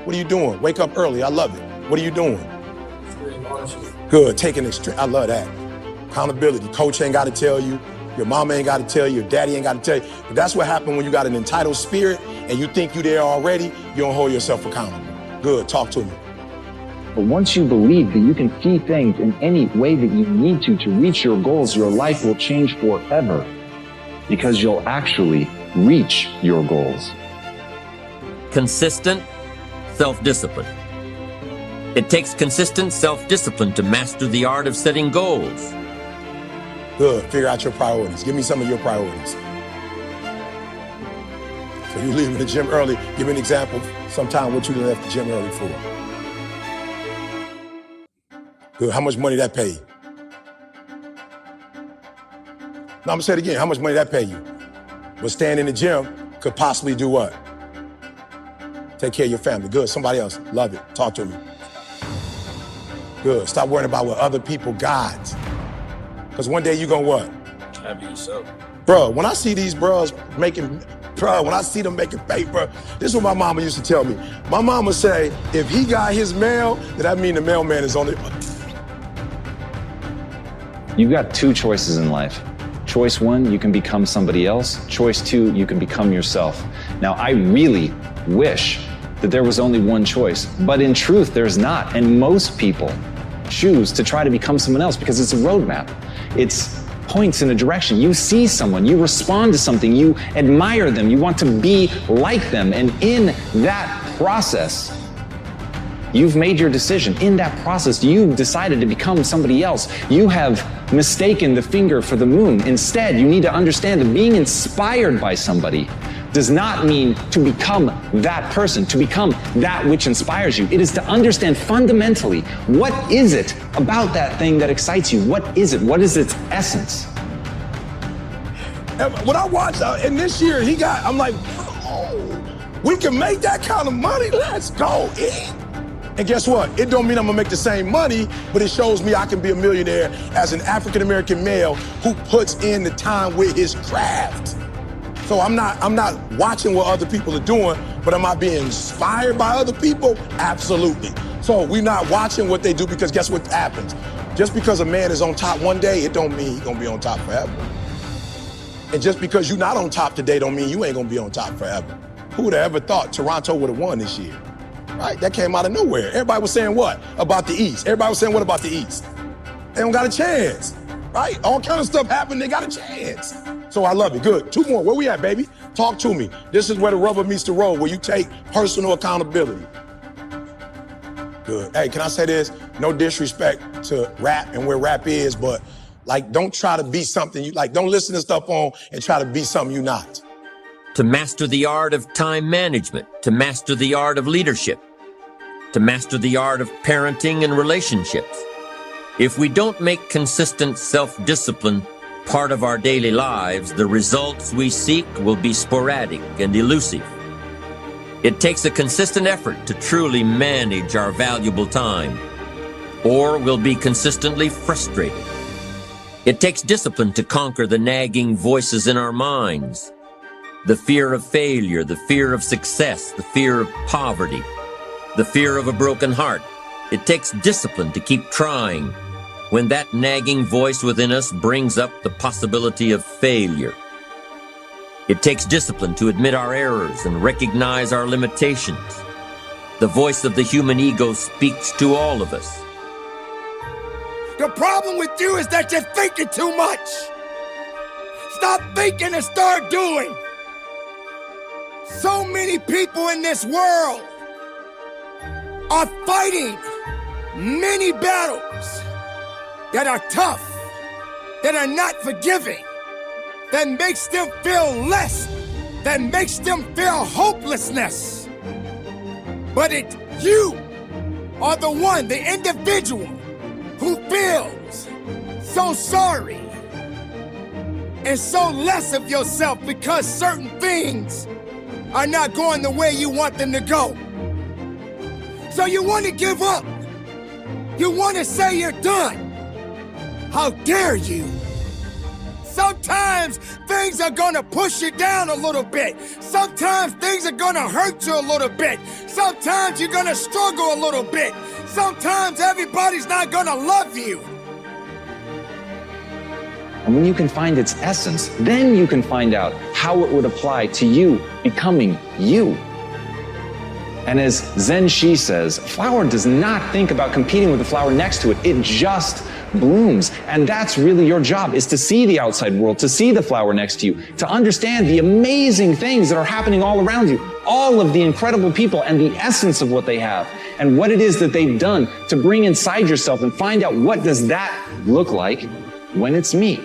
What are you doing? Wake up early. I love it. What are you doing? Good. Taking extreme. I love that. Accountability. Coach ain't got to tell you. Your mama ain't got to tell you. Your daddy ain't got to tell you. But that's what happened when you got an entitled spirit and you think you there already. You don't hold yourself accountable. Good. Talk to me. But once you believe that you can see things in any way that you need to reach your goals, your life will change forever because you'll actually reach your goals. Consistent self-discipline. It takes consistent self-discipline to master the art of setting goals. Good. Figure out your priorities. Give me some of your priorities. So you leaving the gym early. Give me an example sometime what you left the gym early for. Good. How much money that pay you? No, I'm gonna say it again. How much money that pay you? But staying in the gym could possibly do what? Take care of your family. Good. Somebody else. Love it. Talk to me. Good. Stop worrying about what other people got. Because one day you gonna what? Have yourself. Bro, when I see these bros when I see them making paper, this is what my mama used to tell me. My mama say, if he got his mail, then that mean the mailman is on it. You've got two choices in life. Choice one, you can become somebody else. Choice two, you can become yourself. Now, I really wish that there was only one choice, but in truth, there's not. And most people choose to try to become someone else because it's a roadmap. It's points in a direction. You see someone, you respond to something, you admire them, you want to be like them. And in that process, you've made your decision. In that process, you've decided to become somebody else. You have mistaken the finger for the moon. Instead, you need to understand that being inspired by somebody does not mean to become that person, to become that which inspires you. It is to understand fundamentally, what is it about that thing that excites you? What is it? What is its essence? And when I watched, and this year I'm like, oh, we can make that kind of money. Let's go. And guess what? It don't mean I'm gonna make the same money, but it shows me I can be a millionaire as an African-American male who puts in the time with his craft. So I'm not watching what other people are doing, but am I being inspired by other people? Absolutely. So we're not watching what they do because guess what happens? Just because a man is on top one day, it don't mean he's gonna be on top forever. And just because you're not on top today don't mean you ain't gonna be on top forever. Who would have ever thought Toronto would have won this year? Right? That came out of nowhere. Everybody was saying what about the East? Everybody was saying what about the East? They don't got a chance, right? All kind of stuff happened, they got a chance. So I love it. Good. Two more. Where we at, baby? Talk to me. This is where the rubber meets the road, where you take personal accountability. Good. Hey, can I say this? No disrespect to rap and where rap is, but like, don't try to be something you like. Don't listen to stuff on and try to be something you're not. To master the art of time management, to master the art of leadership, to master the art of parenting and relationships. If we don't make consistent self-discipline part of our daily lives, the results we seek will be sporadic and elusive. It takes a consistent effort to truly manage our valuable time, or we'll be consistently frustrated. It takes discipline to conquer the nagging voices in our minds, the fear of failure, the fear of success, the fear of poverty, the fear of a broken heart. It takes discipline to keep trying when that nagging voice within us brings up the possibility of failure. It takes discipline to admit our errors and recognize our limitations. The voice of the human ego speaks to all of us. The problem with you is that you're thinking too much. Stop thinking and start doing. So many people in this world are fighting many battles that are tough, that are not forgiving, that makes them feel less, that makes them feel hopelessness. But you are the one, the individual, who feels so sorry and so less of yourself because certain things are not going the way you want them to go. So you want to give up. You want to say you're done. How dare you Sometimes things are gonna push you down a little bit. Sometimes things are gonna hurt you a little bit. Sometimes you're gonna struggle a little bit. Sometimes everybody's not gonna love you. And when you can find its essence, then you can find out how it would apply to you becoming you. And as Zen Shi says, a flower does not think about competing with the flower next to it. It just blooms. And that's really your job, is to see the outside world, to see the flower next to you, to understand the amazing things that are happening all around you, all of the incredible people and the essence of what they have, and what it is that they've done to bring inside yourself and find out what does that look like when it's me.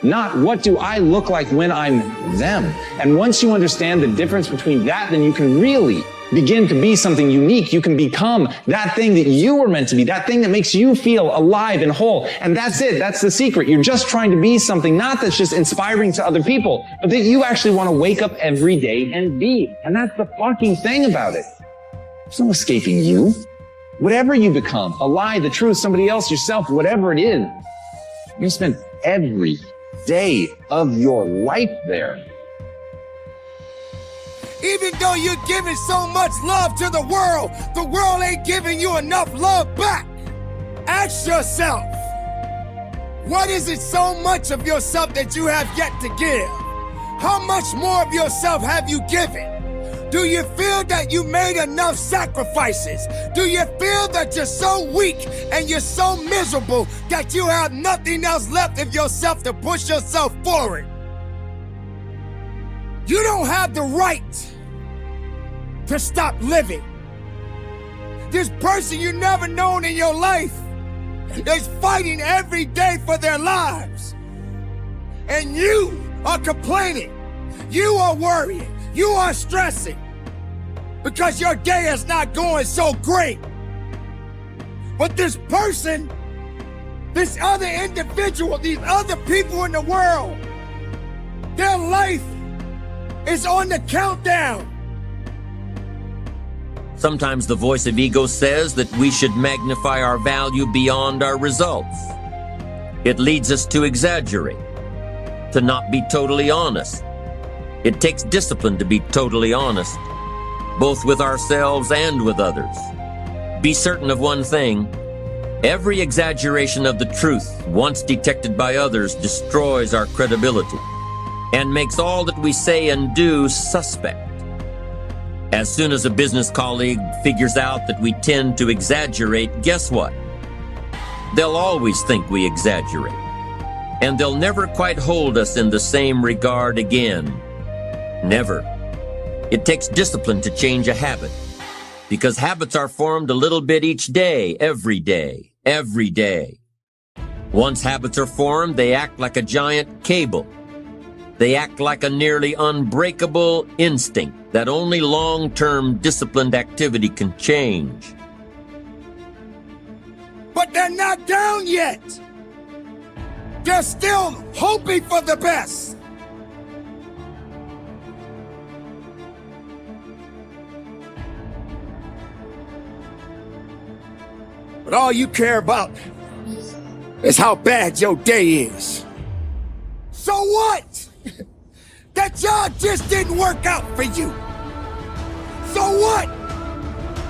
Not what do I look like when I'm them. And once you understand the difference between that, then you can really begin to be something unique. You can become that thing that you were meant to be, that thing that makes you feel alive and whole. And that's it. That's the secret. You're just trying to be something, not that's just inspiring to other people, but that you actually want to wake up every day and be. And that's the fucking thing about it. There's no escaping you. Whatever you become, a lie, the truth, somebody else, yourself, whatever it is, you spend every day of your life there. Even though you're giving so much love to the world ain't giving you enough love back. Ask yourself, what is it so much of yourself that you have yet to give? How much more of yourself have you given? Do you feel that you made enough sacrifices? Do you feel that you're so weak and you're so miserable that you have nothing else left of yourself to push yourself forward? You don't have the right to stop living. This person you never known in your life is fighting every day for their lives. And you are complaining. You are worrying. You are stressing because your day is not going so great. But this person, this other individual, these other people in the world, their life is on the countdown. Sometimes the voice of ego says that we should magnify our value beyond our results. It leads us to exaggerate, to not be totally honest. It takes discipline to be totally honest, both with ourselves and with others. Be certain of one thing: every exaggeration of the truth, once detected by others, destroys our credibility and makes all that we say and do suspect. As soon as a business colleague figures out that we tend to exaggerate, guess what? They'll always think we exaggerate, and they'll never quite hold us in the same regard again. Never. It takes discipline to change a habit, because habits are formed a little bit each day, every day, every day. Once habits are formed, they act like a giant cable. They act like a nearly unbreakable instinct that only long-term disciplined activity can change. But they're not down yet. They're still hoping for the best. But all you care about is how bad your day is. So what? That job just didn't work out for you. So what?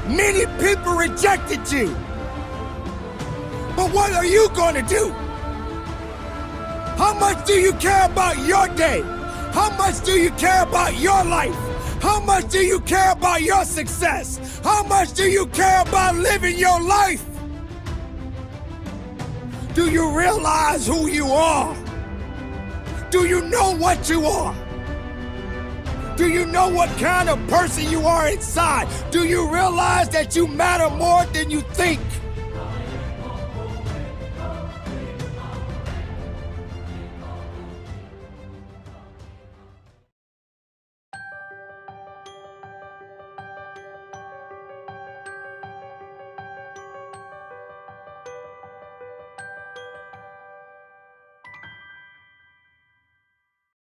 Many people rejected you. But what are you gonna do? How much do you care about your day? How much do you care about your life? How much do you care about your success? How much do you care about living your life? Do you realize who you are? Do you know what you are? Do you know what kind of person you are inside? Do you realize that you matter more than you think?